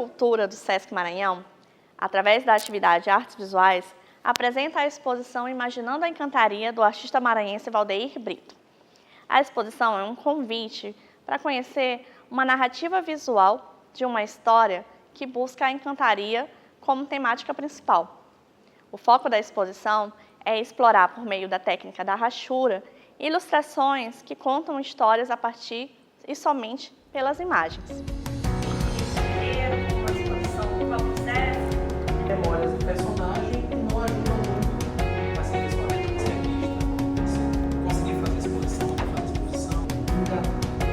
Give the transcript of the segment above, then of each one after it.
Cultura do Sesc Maranhão, através da atividade Artes Visuais, apresenta a exposição Imaginando a Encantaria, do artista maranhense Valdeir Brito. A exposição é um convite para conhecer uma narrativa visual de uma história que busca a encantaria como temática principal. O foco da exposição é explorar, por meio da técnica da rachura, ilustrações que contam histórias a partir e somente pelas imagens. Memórias do personagem não ajudam muito, mas sem visualmente você conseguir fazer exposição,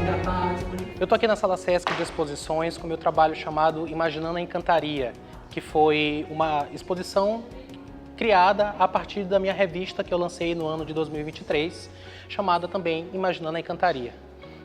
engatar. Eu estou aqui na Sala Sesc de Exposições com meu trabalho chamado Imaginando a Encantaria, que foi uma exposição criada a partir da minha revista que eu lancei no ano de 2023, chamada também Imaginando a Encantaria,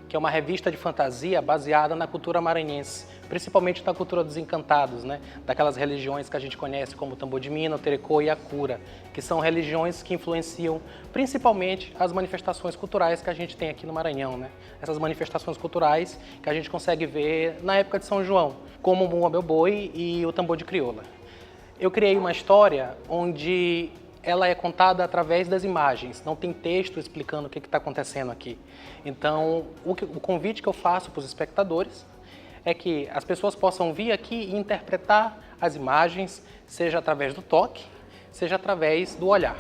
que é uma revista de fantasia baseada na cultura maranhense, principalmente na cultura dos encantados, né? Daquelas religiões que a gente conhece como o Tambor de Mina, o Terecô e a Cura, que são religiões que influenciam principalmente as manifestações culturais que a gente tem aqui no Maranhão, né? Essas manifestações culturais que a gente consegue ver na época de São João, como o Bumba Meu Boi e o Tambor de Crioula. Eu criei uma história onde ela é contada através das imagens, não tem texto explicando o que está acontecendo aqui. Então, o convite que eu faço para os espectadores é que as pessoas possam vir aqui e interpretar as imagens, seja através do toque, seja através do olhar.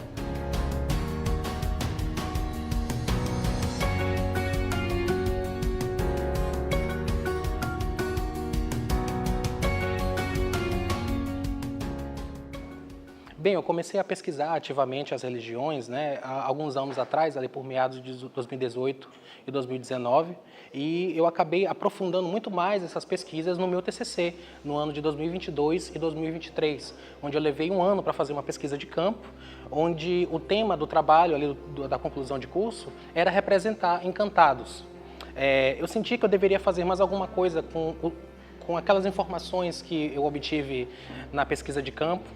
Bem, eu comecei a pesquisar ativamente as religiões, né, há alguns anos atrás, ali por meados de 2018 e 2019, e eu acabei aprofundando muito mais essas pesquisas no meu TCC, no ano de 2022 e 2023, onde eu levei um ano para fazer uma pesquisa de campo, onde o tema do trabalho, ali, da conclusão de curso, era representar encantados. Eu senti que eu deveria fazer mais alguma coisa com aquelas informações que eu obtive na pesquisa de campo.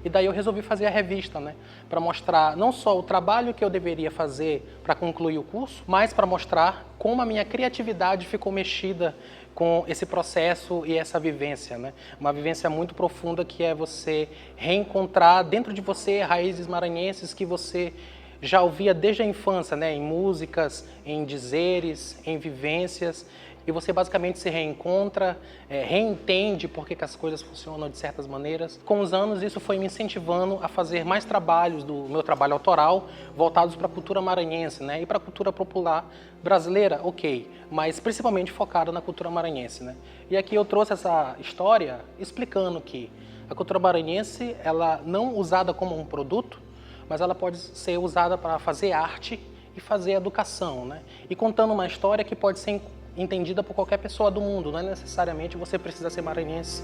E daí eu resolvi fazer a revista, né, para mostrar não só o trabalho que eu deveria fazer para concluir o curso, mas para mostrar como a minha criatividade ficou mexida com esse processo e essa vivência, né? Uma vivência muito profunda que é você reencontrar dentro de você raízes maranhenses que você já ouvia desde a infância, né, em músicas, em dizeres, em vivências. E você basicamente se reencontra, reentende por que as coisas funcionam de certas maneiras. Com os anos, isso foi me incentivando a fazer mais trabalhos do meu trabalho autoral, voltados para a cultura maranhense, né? E para a cultura popular brasileira, ok, mas principalmente focada na cultura maranhense, né? E aqui eu trouxe essa história explicando que a cultura maranhense, ela não usada como um produto, mas ela pode ser usada para fazer arte e fazer educação, né? E contando uma história que pode ser entendida por qualquer pessoa do mundo, não é necessariamente você precisa ser maranhense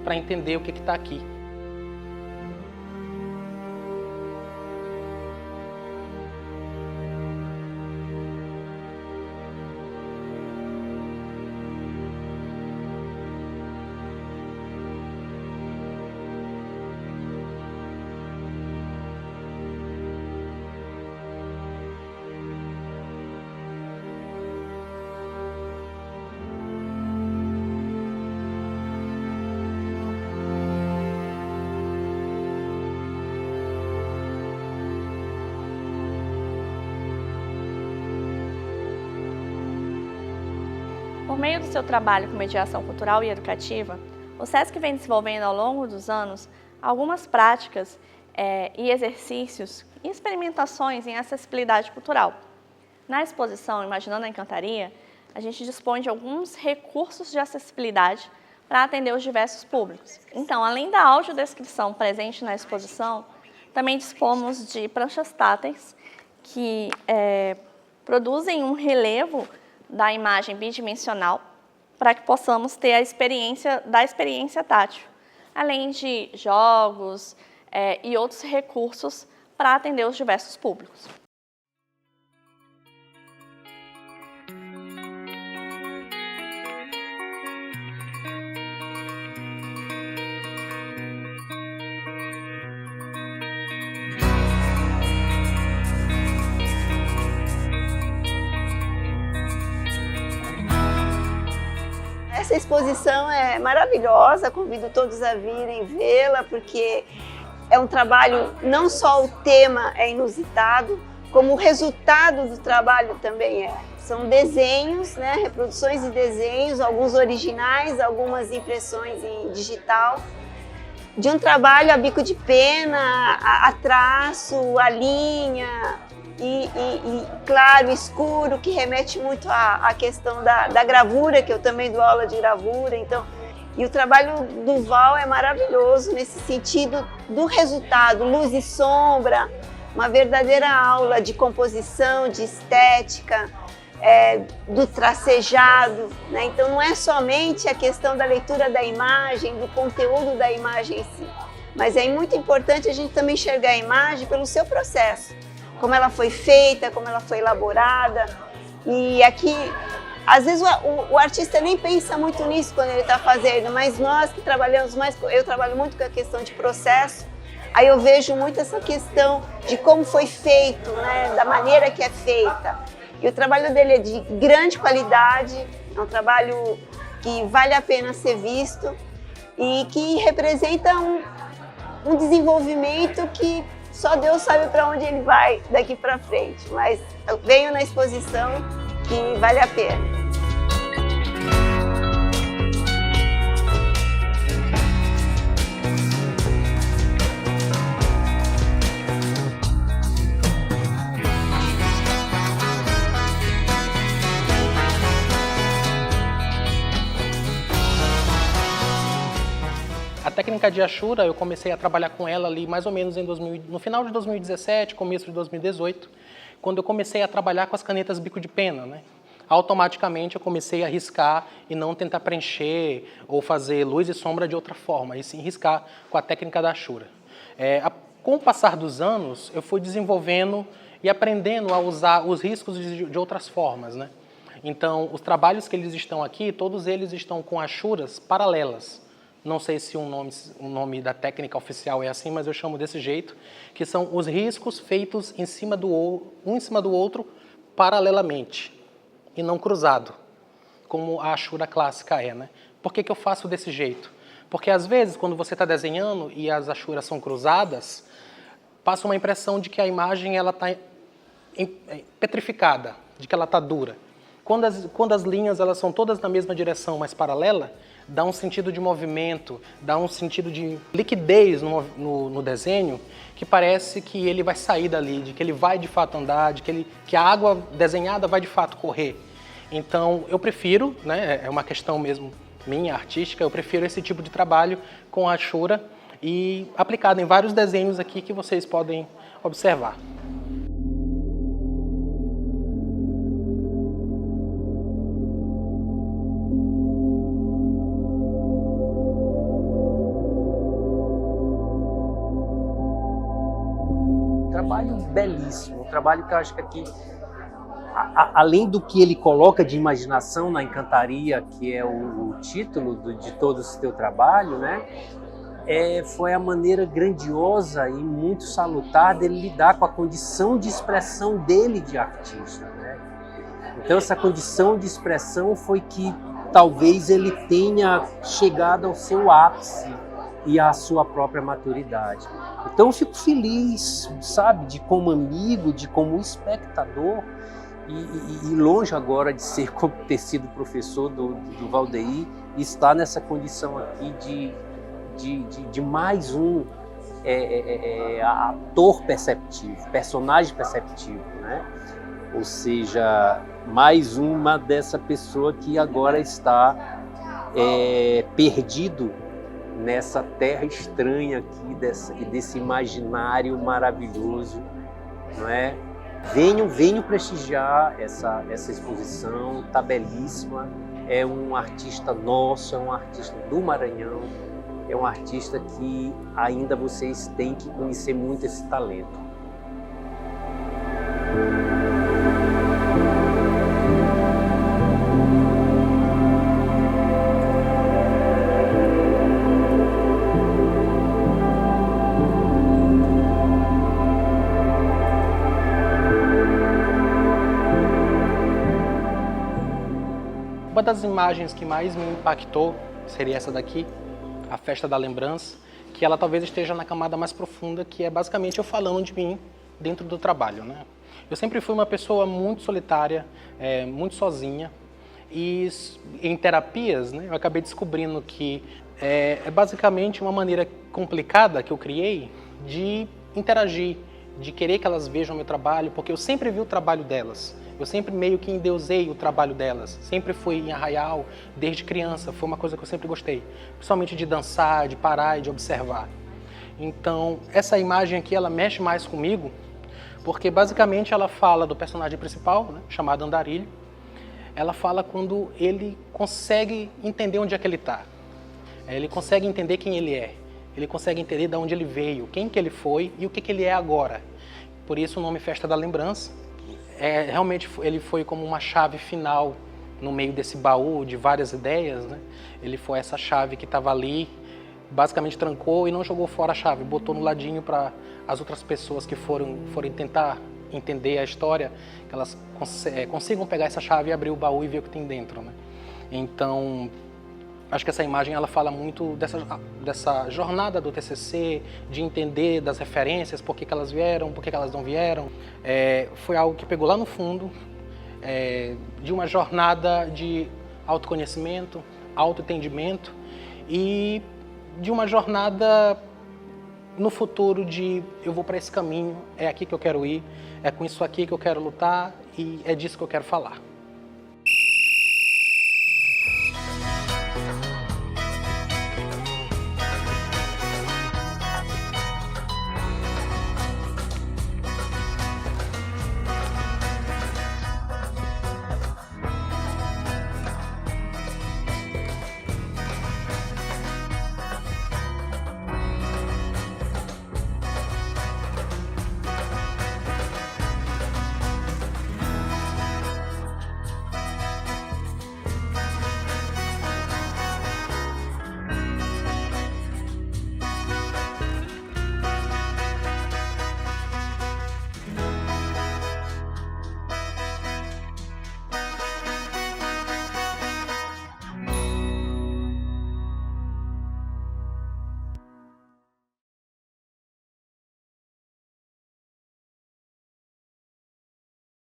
para entender o que está aqui. Por meio do seu trabalho com mediação cultural e educativa, o Sesc vem desenvolvendo ao longo dos anos algumas práticas e exercícios e experimentações em acessibilidade cultural. Na exposição Imaginando a Encantaria, a gente dispõe de alguns recursos de acessibilidade para atender os diversos públicos. Então, além da audiodescrição presente na exposição, também dispomos de pranchas táteis que produzem um relevo da imagem bidimensional para que possamos ter a experiência tátil, além de jogos e outros recursos para atender os diversos públicos. essa exposição é maravilhosa, convido todos a virem vê-la, porque é um trabalho, não só o tema é inusitado, como o resultado do trabalho também é. São desenhos, né, reproduções de desenhos, alguns originais, algumas impressões em digital, de um trabalho a bico de pena, a traço, a linha, e claro, escuro, que remete muito à questão da gravura, que eu também dou aula de gravura. Então, e o trabalho do Val é maravilhoso nesse sentido do resultado, luz e sombra, uma verdadeira aula de composição, de estética, do tracejado, né? Então não é somente a questão da leitura da imagem, do conteúdo da imagem em si, mas é muito importante a gente também enxergar a imagem pelo seu processo, como ela foi feita, como ela foi elaborada. E aqui, às vezes o artista nem pensa muito nisso quando ele está fazendo, mas nós que trabalhamos mais, eu trabalho muito com a questão de processo, aí eu vejo muito essa questão de como foi feito, né, da maneira que é feita. E o trabalho dele é de grande qualidade, é um trabalho que vale a pena ser visto e que representa um desenvolvimento que só Deus sabe para onde ele vai daqui para frente. Mas eu venho na exposição que vale a pena. A técnica de Ashura, eu comecei a trabalhar com ela ali mais ou menos no final de 2017, começo de 2018, quando eu comecei a trabalhar com as canetas bico de pena, né? Automaticamente eu comecei a riscar e não tentar preencher ou fazer luz e sombra de outra forma, e sim riscar com a técnica da Ashura. Com o passar dos anos, eu fui desenvolvendo e aprendendo a usar os riscos de outras formas, né? Então, os trabalhos que eles estão aqui, todos eles estão com Ashuras paralelas. Não sei se o nome da técnica oficial é assim, mas eu chamo desse jeito, que são os riscos feitos um em cima do outro paralelamente, e não cruzado, como a Ashura clássica é, né? Por que eu faço desse jeito? Porque às vezes, quando você está desenhando e as Ashuras são cruzadas, passa uma impressão de que a imagem está petrificada, de que ela está dura. Quando as linhas elas são todas na mesma direção, mas paralela, dá um sentido de movimento, dá um sentido de liquidez no desenho, que parece que ele vai sair dali, de que ele vai de fato andar, que a água desenhada vai de fato correr. Então, eu prefiro, né, é uma questão mesmo minha, artística, eu prefiro esse tipo de trabalho com a Ashura e aplicado em vários desenhos aqui que vocês podem observar. Trabalho belíssimo, um trabalho que eu acho que aqui, além do que ele coloca de imaginação na Encantaria, que é o título de todo esse teu trabalho, né? Foi a maneira grandiosa e muito salutar dele lidar com a condição de expressão dele de artista, né? Então essa condição de expressão foi que talvez ele tenha chegado ao seu ápice e à sua própria maturidade. Então eu fico feliz, sabe, de como amigo, de como espectador, e longe agora de ter sido professor do Valdeir, estar nessa condição aqui de mais um ator perceptivo, personagem perceptivo, né? Ou seja, mais uma dessa pessoa que agora está perdido nessa terra estranha aqui, desse imaginário maravilhoso, não é? Venham prestigiar essa exposição, tá belíssima, é um artista nosso, é um artista do Maranhão, é um artista que ainda vocês têm que conhecer muito esse talento. das imagens que mais me impactou seria essa daqui, a Festa da Lembrança, que ela talvez esteja na camada mais profunda, que é basicamente eu falando de mim dentro do trabalho, né? Eu sempre fui uma pessoa muito solitária, muito sozinha, e em terapias, né, eu acabei descobrindo que é basicamente uma maneira complicada que eu criei de interagir, de querer que elas vejam o meu trabalho, porque eu sempre vi o trabalho delas. Eu sempre meio que endeusei o trabalho delas. Sempre fui em arraial, desde criança. Foi uma coisa que eu sempre gostei. Principalmente de dançar, de parar e de observar. Então, essa imagem aqui, ela mexe mais comigo, porque basicamente ela fala do personagem principal, né, chamado Andarilho. Ela fala quando ele consegue entender onde é que ele está. Ele consegue entender quem ele é. Ele consegue entender de onde ele veio, quem que ele foi e o que ele é agora. Por isso o nome Festa da Lembrança. Realmente ele foi como uma chave final no meio desse baú de várias ideias, né? Ele foi essa chave que estava ali, basicamente trancou e não jogou fora a chave, botou no ladinho para as outras pessoas que forem tentar entender a história, que elas consigam pegar essa chave e abrir o baú e ver o que tem dentro, né? Então, acho que essa imagem ela fala muito dessa jornada do TCC, de entender das referências, por que elas vieram, por que elas não vieram. Foi algo que pegou lá no fundo, de uma jornada de autoconhecimento, autoentendimento e de uma jornada no futuro de eu vou para esse caminho, é aqui que eu quero ir, é com isso aqui que eu quero lutar e é disso que eu quero falar.